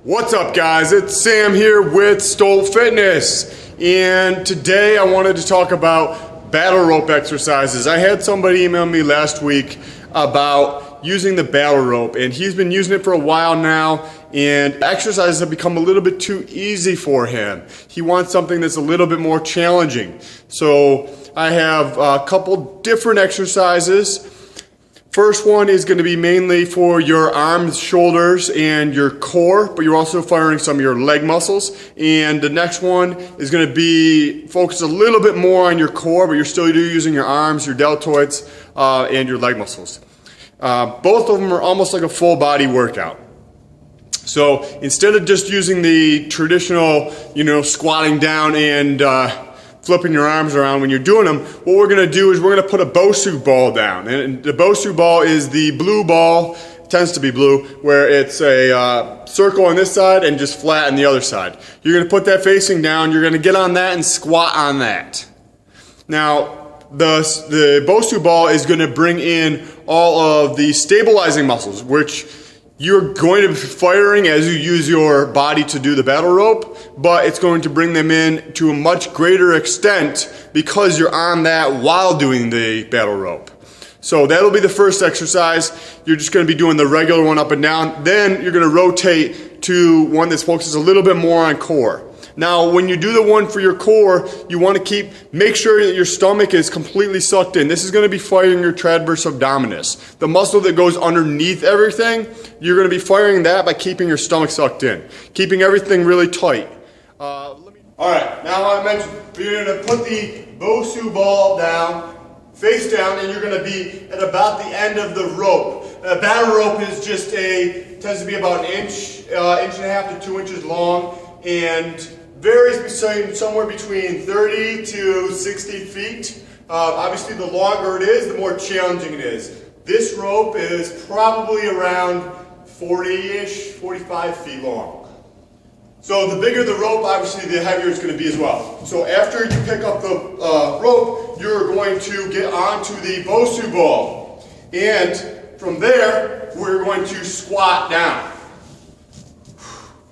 What's up, guys? It's Sam here with Stolt Fitness, and today I wanted to talk about battle rope exercises. I had somebody email me last week about using the battle rope, and he's been using it for a while now, and exercises have become a little bit too easy for him. He wants something that's a little bit more challenging. So I have a couple different exercises. First one is going to be mainly for your arms, shoulders, and your core, but you're also firing some of your leg muscles. And the next one is going to be focused a little bit more on your core, but you're still using your arms, your deltoids, and your leg muscles. Both of them are almost like a full body workout. So instead of just using the traditional, squatting down and flipping your arms around when you're doing them, what we're going to do is we're going to put a Bosu ball down. And the Bosu ball is the blue ball, it tends to be blue, where it's a circle on this side and just flat on the other side. You're going to put that facing down, you're going to get on that and squat on that. Now, the Bosu ball is going to bring in all of the stabilizing muscles, which you're going to be firing as you use your body to do the battle rope, but it's going to bring them in to a much greater extent because you're on that while doing the battle rope. So that'll be the first exercise. You're just going to be doing the regular one up and down. Then you're going to rotate to one that focuses a little bit more on core. Now, when you do the one for your core, you want to make sure that your stomach is completely sucked in. This is going to be firing your transverse abdominis. The muscle that goes underneath everything, you're going to be firing that by keeping your stomach sucked in, keeping everything really tight. All right, now I mentioned you're going to put the Bosu ball down, face down, and you're going to be at about the end of the rope. A battle rope is just tends to be about an inch, inch and a half to 2 inches long, and varies somewhere between 30 to 60 feet. Obviously, the longer it is, the more challenging it is. This rope is probably around 40-ish, 45 feet long. So the bigger the rope, obviously, the heavier it's going to be as well. So after you pick up the rope, you're going to get onto the Bosu ball. And from there, we're going to squat down.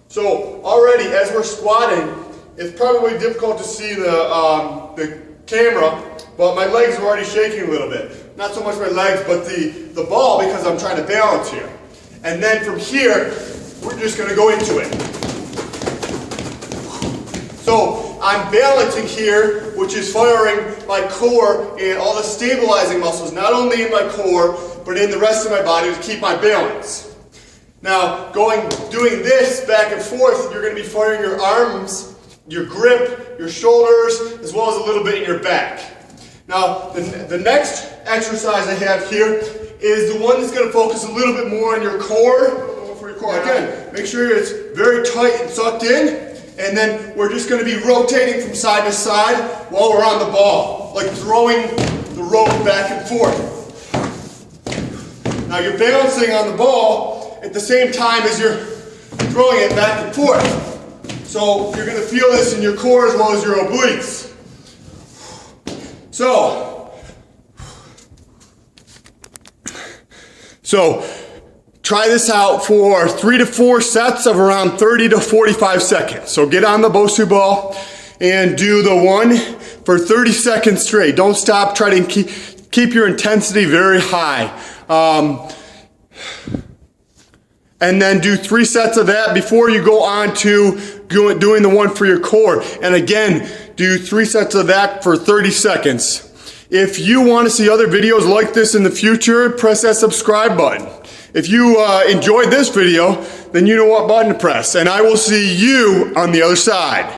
So already, as we're squatting, it's probably difficult to see the camera, but my legs are already shaking a little bit. Not so much my legs, but the ball, because I'm trying to balance here. And then from here, we're just going to go into it. So I'm balancing here, which is firing my core and all the stabilizing muscles, not only in my core, but in the rest of my body to keep my balance. Now, doing this back and forth, you're going to be firing your arms, your grip, your shoulders, as well as a little bit in your back. Now, the next exercise I have here is the one that's going to focus a little bit more on your core. Again, make sure it's very tight and sucked in, and then we're just going to be rotating from side to side while we're on the ball, like throwing the rope back and forth. Now, you're balancing on the ball at the same time as you're throwing it back and forth. So you're going to feel this in your core as well as your obliques. So try this out for 3 to 4 sets of around 30 to 45 seconds. So get on the Bosu ball and do the one for 30 seconds straight. Don't stop. Try to keep your intensity very high. And then do 3 sets of that before you go on to doing the one for your core. And again, do 3 sets of that for 30 seconds. If you want to see other videos like this in the future, press that subscribe button. If you enjoyed this video, then you know what button to press. And I will see you on the other side.